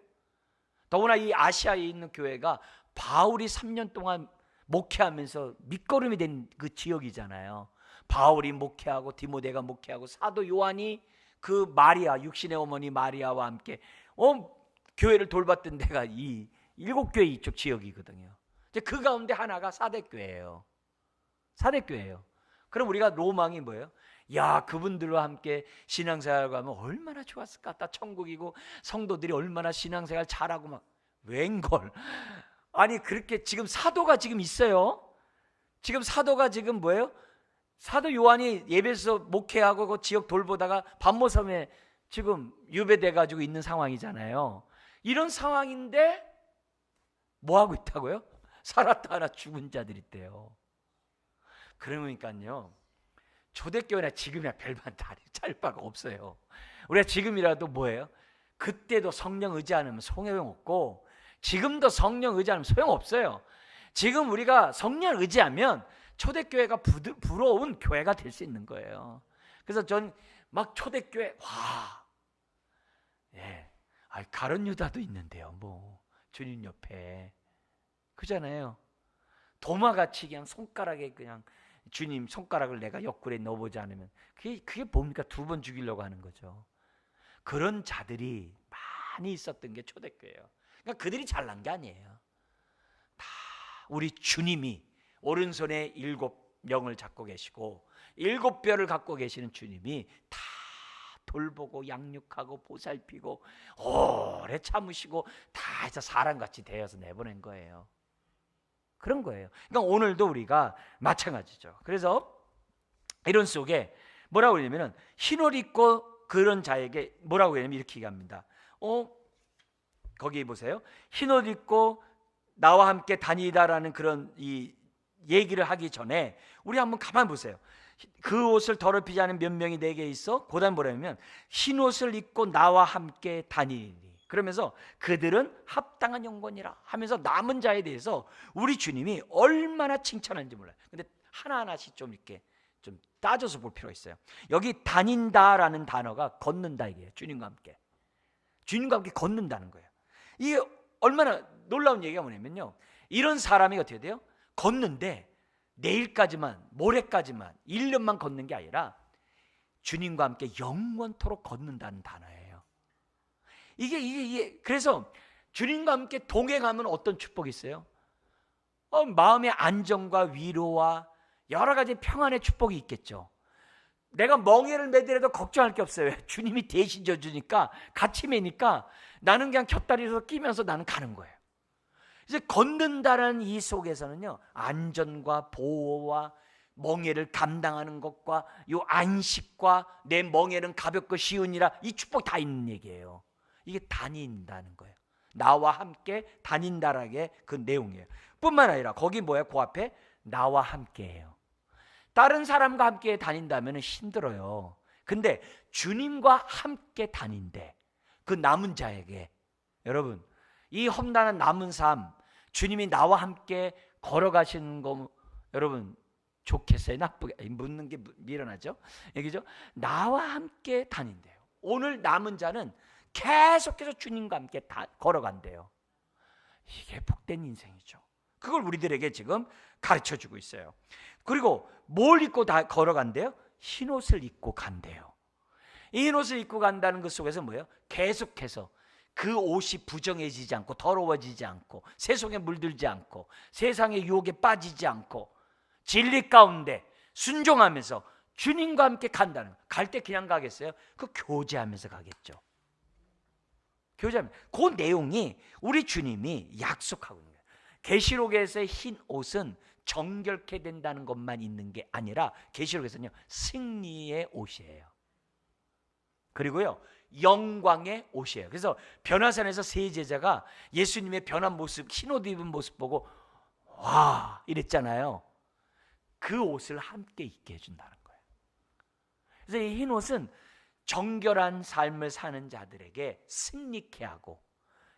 더구나 이 아시아에 있는 교회가 바울이 3년 동안 목회하면서 밑거름이 된 그 지역이잖아요. 바울이 목회하고 디모데가 목회하고 사도 요한이 그 마리아, 육신의 어머니 마리아와 함께 교회를 돌봤던 데가 이 7교회 이쪽 지역이거든요. 그 가운데 하나가 사대교회예요. 사대교회예요. 그럼 우리가 로망이 뭐예요? 야, 그분들과 함께 신앙생활 하면 얼마나 좋았을까? 나 천국이고 성도들이 얼마나 신앙생활 잘하고 막 웬걸? 아니 그렇게 지금 사도가 지금 있어요. 지금 사도가 지금 뭐예요? 사도 요한이 예배에서 목회하고 그 지역 돌보다가 반모섬에 지금 유배돼 가지고 있는 상황이잖아요. 이런 상황인데 뭐 하고 있다고요? 살았다 하나 죽은 자들이 있대요. 그러니까요, 초대교회나 지금이야 별반 다리 짤 바가 없어요. 우리가 지금이라도 뭐예요? 그때도 성령 의지 않으면 소용없고 지금도 성령 의지 않으면 소용없어요. 지금 우리가 성령 의지하면 초대교회가 부러운 교회가 될 수 있는 거예요. 그래서 전 막 초대교회 와, 예, 가룟 유다도 있는데요. 뭐 주님 옆에 그잖아요. 도마같이 그냥 손가락에 그냥 주님 손가락을 내가 옆구리에 넣어보지 않으면 그게 뭡니까? 2번 죽이려고 하는 거죠. 그런 자들이 많이 있었던 게 초대교회예요. 그러니까 그들이 잘난 게 아니에요. 다 우리 주님이 오른손에 7명을 잡고 계시고 7뼈를 갖고 계시는 주님이 다 돌보고 양육하고 보살피고 오래 참으시고 다 해서 사람같이 되어서 내보낸 거예요. 그런 거예요. 그러니까 오늘도 우리가 마찬가지죠. 그래서 이런 속에 뭐라고 그러냐면은 흰옷 입고 그런 자에게 뭐라고 그러냐면 이렇게 얘기합니다. 거기 보세요. 흰옷 입고 나와 함께 다니다라는 그런 이 얘기를 하기 전에 우리 한번 가만 보세요. 그 옷을 더럽히지 않은 몇 명이 내게 있어. 그다음 뭐라면 흰옷을 입고 나와 함께 다니니. 그러면서 그들은 합당한 영혼이라 하면서 남은 자에 대해서 우리 주님이 얼마나 칭찬하는지 몰라요. 근데 하나하나씩 좀 이렇게 좀 따져서 볼 필요가 있어요. 여기 다닌다라는 단어가 걷는다 이게요. 주님과 함께. 주님과 함께 걷는다는 거예요. 이게 얼마나 놀라운 얘기가 뭐냐면요, 이런 사람이 어떻게 돼요? 걷는데 내일까지만 모레까지만 1년만 걷는 게 아니라 주님과 함께 영원토록 걷는다는 단어예요. 이게 그래서 주님과 함께 동행하면 어떤 축복이 있어요? 마음의 안정과 위로와 여러 가지 평안의 축복이 있겠죠. 내가 멍에를 매더라도 걱정할 게 없어요. 주님이 대신 져주니까 같이 매니까 나는 그냥 곁다리로 끼면서 나는 가는 거예요. 이제 걷는다는 이 속에서는요, 안전과 보호와 멍에를 감당하는 것과 이 안식과 내 멍에는 가볍고 쉬우니라, 이 축복 다 있는 얘기예요. 이게 다닌다는 거예요. 나와 함께 다닌다라는 게 그 내용이에요. 뿐만 아니라 거기 뭐야? 그 앞에 나와 함께해요. 다른 사람과 함께 다닌다면 힘들어요. 근데 주님과 함께 다닌대. 그 남은 자에게, 여러분, 이 험난한 남은 삶, 주님이 나와 함께 걸어가시는 거 여러분 좋겠어요? 나쁘게? 묻는 게 미련하죠? 얘기죠? 나와 함께 다닌대요. 오늘 남은 자는 계속해서 주님과 함께 다 걸어간대요. 이게 복된 인생이죠. 그걸 우리들에게 지금 가르쳐주고 있어요. 그리고 뭘 입고 다 걸어간대요? 흰옷을 입고 간대요. 이 흰옷을 입고 간다는 것 속에서 뭐예요? 계속해서 그 옷이 부정해지지 않고 더러워지지 않고 세속에 물들지 않고 세상의 유혹에 빠지지 않고 진리 가운데 순종하면서 주님과 함께 간다는, 갈 때 그냥 가겠어요? 그 교제하면서 가겠죠. 교제하면 그 내용이 우리 주님이 약속하고 있는 거예요. 계시록에서의 흰 옷은 정결케 된다는 것만 있는 게 아니라 계시록에서는요, 승리의 옷이에요. 그리고요, 영광의 옷이에요. 그래서 변화산에서 세 제자가 예수님의 변한 모습, 흰옷 입은 모습 보고 와 이랬잖아요. 그 옷을 함께 입게 해준다는 거예요. 그래서 이 흰옷은 정결한 삶을 사는 자들에게 승리케 하고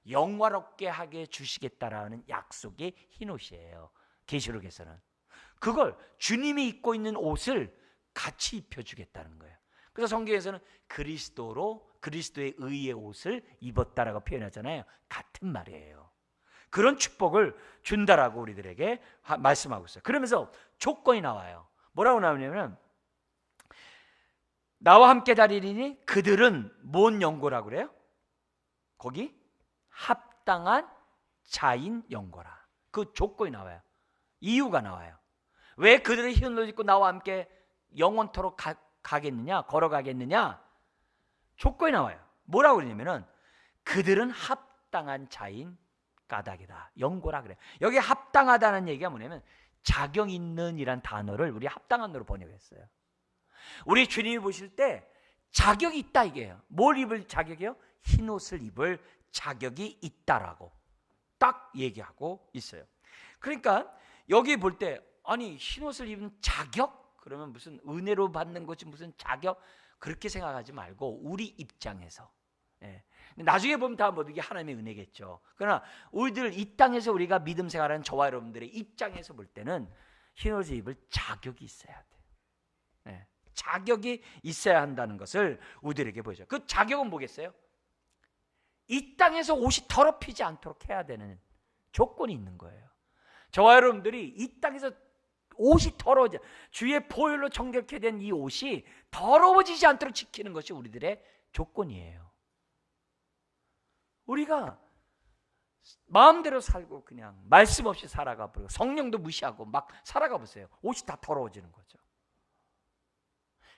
영화롭게 하게 주시겠다라는 약속이 흰옷이에요. 계시록에서는 그걸 주님이 입고 있는 옷을 같이 입혀주겠다는 거예요. 그래서 성경에서는 그리스도의 의의 옷을 입었다라고 표현하잖아요. 같은 말이에요. 그런 축복을 준다라고 우리들에게 말씀하고 있어요. 그러면서 조건이 나와요. 뭐라고 나오냐면 나와 함께 다니리니 그들은 뭔 연고라고 그래요? 거기 합당한 자인 연고라. 그 조건이 나와요. 이유가 나와요. 왜 그들은 흰 옷 입고 나와 함께 영원토록 가겠느냐, 걸어가겠느냐? 조건이 나와요. 뭐라고 그러냐면은 그들은 합당한 자인 까닭이다. 영고라 그래. 여기 합당하다는 얘기가 뭐냐면 자격 있는 이란 단어를 우리 합당한으로 번역했어요. 우리 주님이 보실 때 자격이 있다 이게요. 뭘 입을 자격이요? 흰 옷을 입을 자격이 있다라고 딱 얘기하고 있어요. 그러니까 여기 볼 때 아니 흰 옷을 입은 자격? 그러면 무슨 은혜로 받는 것이 무슨 자격? 그렇게 생각하지 말고 우리 입장에서 나중에 보면 다 모든 게 하나님의 은혜겠죠. 그러나 우리들 이 땅에서 우리가 믿음 생활하는 저와 여러분들의 입장에서 볼 때는 흰 옷을 입을 자격이 있어야 돼요. 자격이 있어야 한다는 것을 우리들에게 보여줘요. 그 자격은 뭐겠어요? 이 땅에서 옷이 더럽히지 않도록 해야 되는 조건이 있는 거예요. 저와 여러분들이 이 땅에서 옷이 더러워져 주의 보혈로 정결케 된 이 옷이 더러워지지 않도록 지키는 것이 우리들의 조건이에요. 우리가 마음대로 살고 그냥 말씀 없이 살아가 버리고 성령도 무시하고 막 살아가 보세요. 옷이 다 더러워지는 거죠.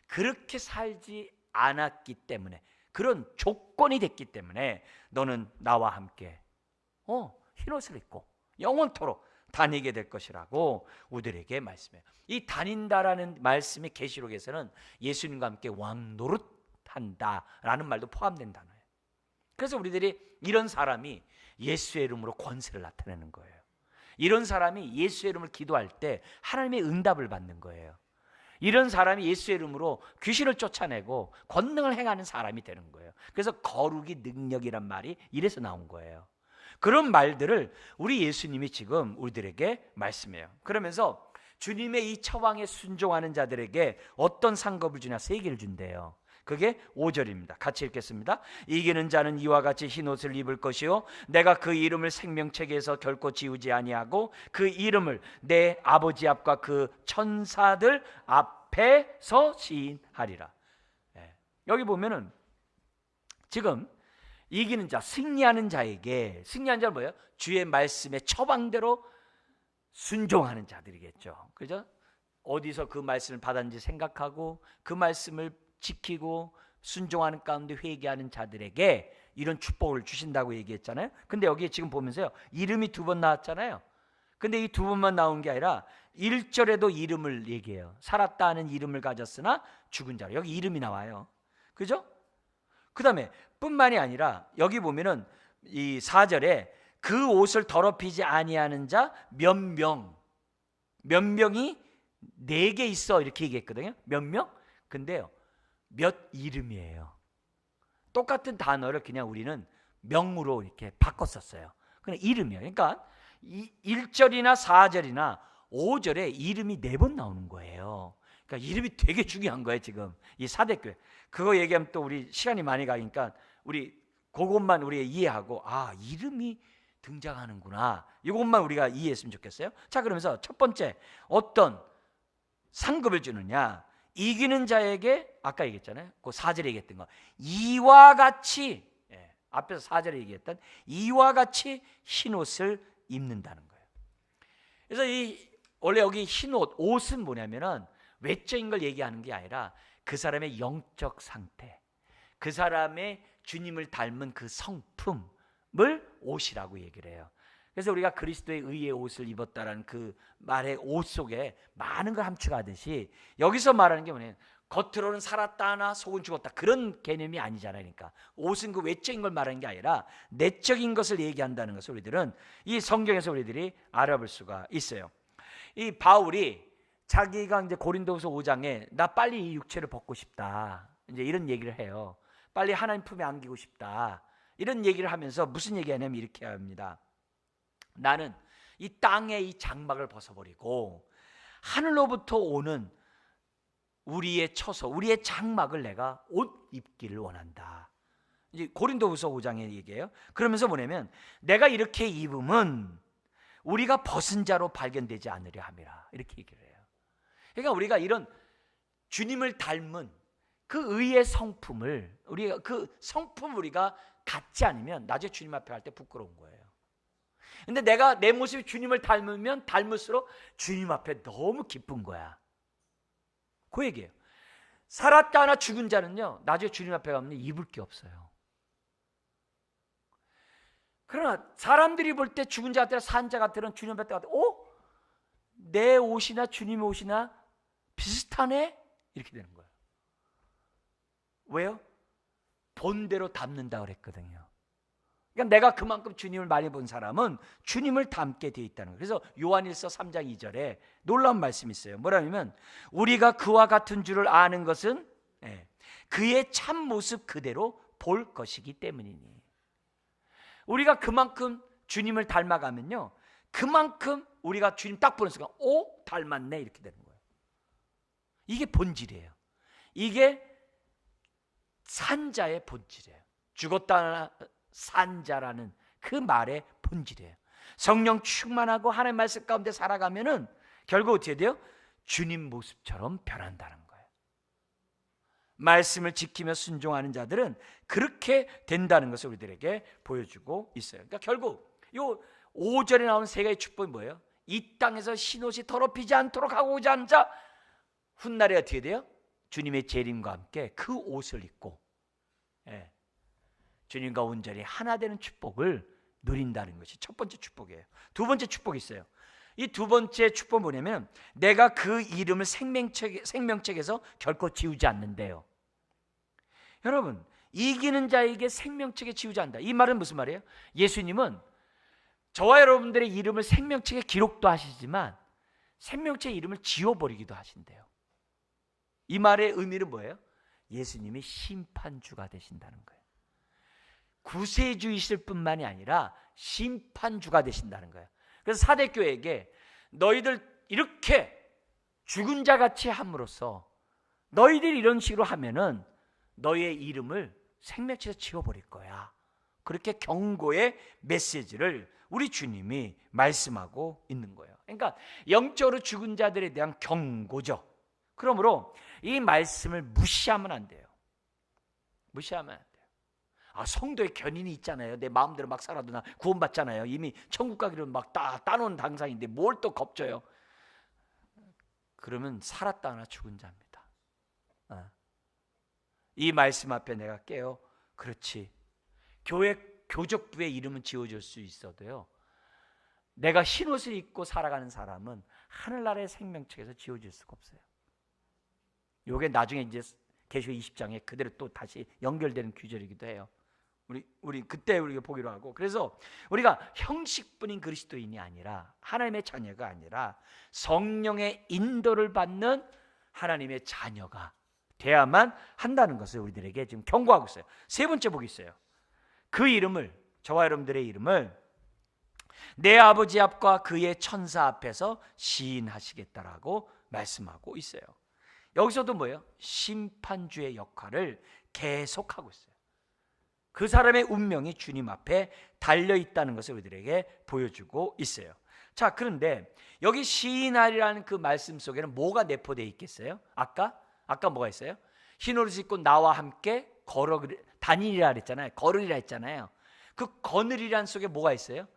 그렇게 살지 않았기 때문에 그런 조건이 됐기 때문에 너는 나와 함께 흰옷을 입고 영원토록 다니게 될 것이라고 우리들에게 말씀해요. 이 다닌다라는 말씀이 계시록에서는 예수님과 함께 왕노릇한다라는 말도 포함된 단어예요. 그래서 우리들이 이런 사람이 예수의 이름으로 권세를 나타내는 거예요. 이런 사람이 예수의 이름을 기도할 때 하나님의 응답을 받는 거예요. 이런 사람이 예수의 이름으로 귀신을 쫓아내고 권능을 행하는 사람이 되는 거예요. 그래서 거룩이 능력이란 말이 이래서 나온 거예요. 그런 말들을 우리 예수님이 지금 우리들에게 말씀해요. 그러면서 주님의 이 처방에 순종하는 자들에게 어떤 상급을 주냐? 3개를 준대요. 그게 5절입니다. 같이 읽겠습니다. 이기는 자는 이와 같이 흰옷을 입을 것이요 내가 그 이름을 생명책에서 결코 지우지 아니하고 그 이름을 내 아버지 앞과 그 천사들 앞에서 시인하리라. 여기 보면은 지금 이기는 자, 승리하는 자에게, 승리하는 자는 뭐예요? 주의 말씀의 처방대로 순종하는 자들이겠죠. 그죠? 어디서 그 말씀을 받았는지 생각하고 그 말씀을 지키고 순종하는 가운데 회개하는 자들에게 이런 축복을 주신다고 얘기했잖아요. 근데 여기 지금 보면서요, 이름이 2번 나왔잖아요. 근데 이 2번만 나온 게 아니라 1절에도 이름을 얘기해요. 살았다 하는 이름을 가졌으나 죽은 자로. 여기 이름이 나와요. 그죠? 그 다음에 뿐만이 아니라 여기 보면은 이 4절에 그 옷을 더럽히지 아니하는 자 몇 명이 4개 있어 이렇게 얘기했거든요. 몇 명? 근데요 몇 이름이에요. 똑같은 단어를 그냥 우리는 명으로 이렇게 바꿨었어요. 그냥 이름이에요. 그러니까 1절이나 4절이나 5절에 이름이 4번 나오는 거예요. 그러니까 이름이 되게 중요한 거예요. 지금 이 사대교회 그거 얘기하면 또 우리 시간이 많이 가니까 우리 그것만 우리가 이해하고 이름이 등장하는구나. 이것만 우리가 이해했으면 좋겠어요. 자, 그러면서 첫 번째 어떤 상급을 주느냐? 이기는 자에게 아까 얘기했잖아요. 그 4절에 얘기했던 거 이와 같이 앞에서 4절에 얘기했던 이와 같이 흰옷을 입는다는 거예요. 그래서 원래 여기 흰옷, 옷은 뭐냐면은 외적인 걸 얘기하는 게 아니라 그 사람의 영적 상태, 그 사람의 주님을 닮은 그 성품을 옷이라고 얘기를 해요. 그래서 우리가 그리스도의 의의 옷을 입었다라는 그 말의 옷 속에 많은 걸 함축하듯이 여기서 말하는 게 뭐냐면 겉으로는 살았다 하나 속은 죽었다 그런 개념이 아니잖아요. 그러니까 옷은 그 외적인 걸 말하는 게 아니라 내적인 것을 얘기한다는 것을 우리들은 이 성경에서 우리들이 알아볼 수가 있어요. 이 바울이 자기가 이제 고린도후서 5장에 나 빨리 이 육체를 벗고 싶다 이제 이런 얘기를 해요. 빨리 하나님 품에 안기고 싶다 이런 얘기를 하면서 무슨 얘기하냐면 이렇게 합니다. 나는 이 땅의 이 장막을 벗어버리고 하늘로부터 오는 우리의 처소, 우리의 장막을 내가 옷 입기를 원한다. 이제 고린도후서 5장의 얘기예요. 그러면서 뭐냐면 내가 이렇게 입으면 우리가 벗은 자로 발견되지 않으려 함이라 이렇게 얘기를 해요. 그러니까 우리가 이런 주님을 닮은 그 의의 성품을 우리가 그 성품 우리가 갖지 않으면 나중에 주님 앞에 갈 때 부끄러운 거예요. 근데 내가 내 모습이 주님을 닮으면 닮을수록 주님 앞에 너무 기쁜 거야. 그 얘기예요. 살았다 하나 죽은 자는요, 나중에 주님 앞에 가면 입을 게 없어요. 그러나 사람들이 볼 때 죽은 자 같으나 산 자 같으나 주님 앞에 가서 내 옷이나 주님의 옷이나 비슷하네? 이렇게 되는 거예요. 왜요? 본대로 닮는다 그랬거든요. 그러니까 내가 그만큼 주님을 많이 본 사람은 주님을 닮게 되어 있다는 거예요. 그래서 요한일서 3장 2절에 놀라운 말씀이 있어요. 뭐라냐면 우리가 그와 같은 줄을 아는 것은 그의 참 모습 그대로 볼 것이기 때문이니. 우리가 그만큼 주님을 닮아가면요, 그만큼 우리가 주님 딱 보는 순간 닮았네 이렇게 되는 거예요. 이게 본질이에요. 이게 산자의 본질이에요. 죽었다 산자라는 그 말의 본질이에요. 성령 충만하고 하나님의 말씀 가운데 살아가면은 결국 어떻게 돼요? 주님 모습처럼 변한다는 거예요. 말씀을 지키며 순종하는 자들은 그렇게 된다는 것을 우리들에게 보여주고 있어요. 그러니까 결국 요 5절에 나오는 세 가지 축복이 뭐예요? 이 땅에서 흰옷이 더럽히지 않도록 하고 오지 않은 자, 훗날에 어떻게 돼요? 주님의 재림과 함께 그 옷을 입고 주님과 온전히 하나 되는 축복을 누린다는 것이 첫 번째 축복이에요. 두 번째 축복이 있어요. 이 두 번째 축복은 뭐냐면 내가 그 이름을 생명책에서 결코 지우지 않는데요. 여러분, 이기는 자에게 생명책에 지우지 않는다. 이 말은 무슨 말이에요? 예수님은 저와 여러분들의 이름을 생명책에 기록도 하시지만 생명책의 이름을 지워버리기도 하신대요. 이 말의 의미는 뭐예요? 예수님이 심판주가 되신다는 거예요. 구세주이실 뿐만이 아니라 심판주가 되신다는 거예요. 그래서 사대교회에게 너희들 이렇게 죽은 자같이 함으로써 너희들이 이런 식으로 하면은 너희의 이름을 생명책에서 지워버릴 거야. 그렇게 경고의 메시지를 우리 주님이 말씀하고 있는 거예요. 그러니까 영적으로 죽은 자들에 대한 경고죠. 그러므로 이 말씀을 무시하면 안 돼요. 무시하면 안 돼요. 성도의 견인이 있잖아요. 내 마음대로 막 살아도 나 구원받잖아요. 이미 천국 가기로 막 따놓은 당상인데 뭘 또 겁져요. 그러면 살았다 하나 죽은 자입니다. 이 말씀 앞에 내가 깨요. 그렇지. 교회 교적부의 이름은 지워질 수 있어도요, 내가 흰옷을 입고 살아가는 사람은 하늘나라의 생명책에서 지워질 수가 없어요. 이게 나중에 이제 계시록 20장에 그대로 또 다시 연결되는 규절이기도 해요. 우리 그때 우리가 보기로 하고, 그래서 우리가 형식뿐인 그리스도인이 아니라 하나님의 자녀가 아니라 성령의 인도를 받는 하나님의 자녀가 돼야만 한다는 것을 우리들에게 지금 경고하고 있어요. 세 번째 복이 있어요. 그 이름을, 저와 여러분들의 이름을 내 아버지 앞과 그의 천사 앞에서 시인하시겠다라고 말씀하고 있어요. 여기서도 뭐예요? 심판주의 역할을 계속하고 있어요. 그 사람의 운명이 주님 앞에 달려있다는 것을 우리들에게 보여주고 있어요. 자, 그런데 여기 시인하리라는 그 말씀 속에는 뭐가 내포되어 있겠어요? 아까 뭐가 있어요? 흰옷을 입고 나와 함께 다니리라 그랬잖아요. 걸으리라 했잖아요. 그 거느리란 속에 뭐가 있어요?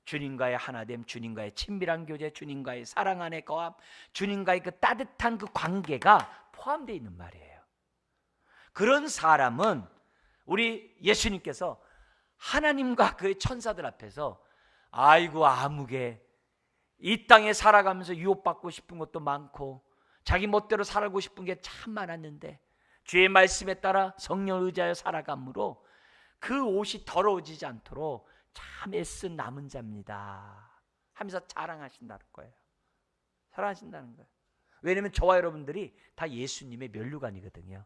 주님과의 하나됨, 주님과의 친밀한 교제, 주님과의 사랑 안에 거함, 주님과의 그 따뜻한 그 관계가 포함되어 있는 말이에요. 그런 사람은 우리 예수님께서 하나님과 그의 천사들 앞에서 아이고 아무개 이 땅에 살아가면서 유혹받고 싶은 것도 많고 자기 멋대로 살고 싶은 게 참 많았는데 주의 말씀에 따라 성령을 의지하여 살아감으로 그 옷이 더러워지지 않도록 참 애쓴 남은 자입니다 하면서 자랑하신다는 거예요. 자랑하신다는 거예요. 왜냐하면 저와 여러분들이 다 예수님의 면류관이거든요.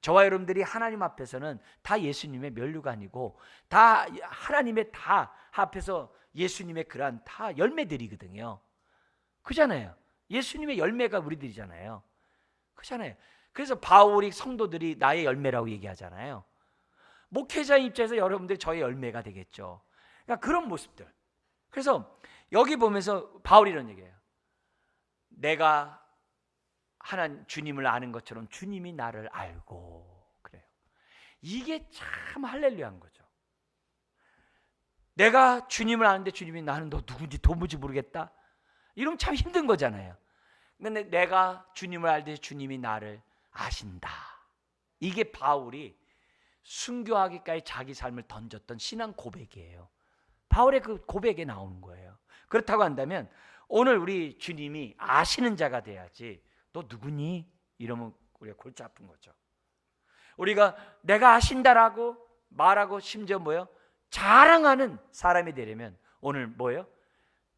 저와 여러분들이 하나님 앞에서는 다 예수님의 면류관이고 다 하나님의 다 앞에서 예수님의 그러한 다 열매들이거든요. 그잖아요. 예수님의 열매가 우리들이잖아요. 그잖아요. 그래서 바울이 성도들이 나의 열매라고 얘기하잖아요. 목회자의 입장에서 여러분들이 저의 열매가 되겠죠. 그러니까 그런 모습들. 그래서 여기 보면서 바울이 이런 얘기해요. 내가 하나님 주님을 아는 것처럼 주님이 나를 알고 그래요. 이게 참 할렐루야한 거죠. 내가 주님을 아는데 주님이 나는 너 누군지 도무지 모르겠다. 이러면 참 힘든 거잖아요. 근데 내가 주님을 알듯이 주님이 나를 아신다. 이게 바울이 순교하기까지 자기 삶을 던졌던 신앙 고백이에요. 바울의 그 고백에 나오는 거예요. 그렇다고 한다면 오늘 우리 주님이 아시는 자가 돼야지 너 누구니? 이러면 우리가 골치 아픈 거죠. 우리가 내가 아신다라고 말하고 심지어 뭐예요? 자랑하는 사람이 되려면 오늘 뭐예요?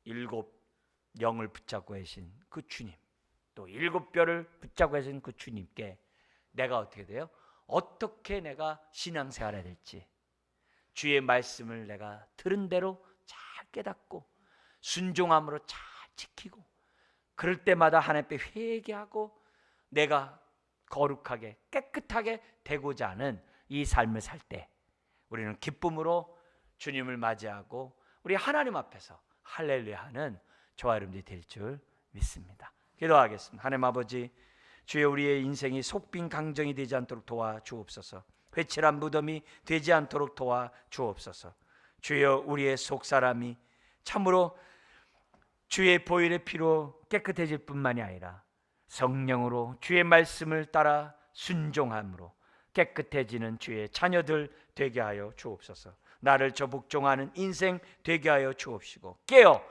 7 영을 붙잡고 계신 그 주님, 또 7 뼈를 붙잡고 계신 그 주님께 내가 어떻게 돼요? 어떻게 내가 신앙생활해야 될지, 주의 말씀을 내가 들은 대로 잘 깨닫고 순종함으로 잘 지키고, 그럴 때마다 하나님께 회개하고 내가 거룩하게 깨끗하게 되고자 하는 이 삶을 살 때 우리는 기쁨으로 주님을 맞이하고 우리 하나님 앞에서 할렐루야 하는 저와 여러분들이 될 줄 믿습니다. 기도하겠습니다. 하나님 아버지, 주여 우리의 인생이 속빈 강정이 되지 않도록 도와주옵소서. 회칠한 무덤이 되지 않도록 도와주옵소서. 주여 우리의 속사람이 참으로 주의 보혈의 피로 깨끗해질 뿐만이 아니라 성령으로 주의 말씀을 따라 순종함으로 깨끗해지는 주의 자녀들 되게 하여 주옵소서. 나를 저복종하는 인생 되게 하여 주옵시고 깨어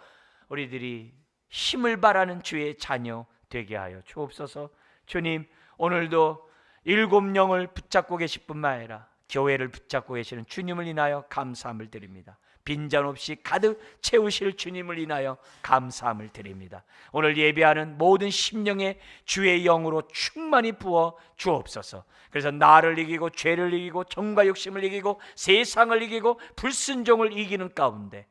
우리들이 힘을 발하는 주의 자녀 되게 하여 주옵소서. 주님, 오늘도 7 영을 붙잡고 계실 뿐만 아니라 교회를 붙잡고 계시는 주님을 인하여 감사함을 드립니다. 빈잔 없이 가득 채우실 주님을 인하여 감사함을 드립니다. 오늘 예배하는 모든 심령에 주의 영으로 충만히 부어 주옵소서. 그래서 나를 이기고 죄를 이기고 정과 욕심을 이기고 세상을 이기고 불순종을 이기는 가운데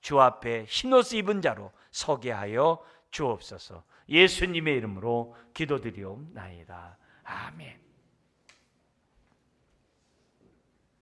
주 앞에 흰옷 입은 자로 서게 하여 주옵소서. 예수님의 이름으로 기도드리옵나이다. 아멘.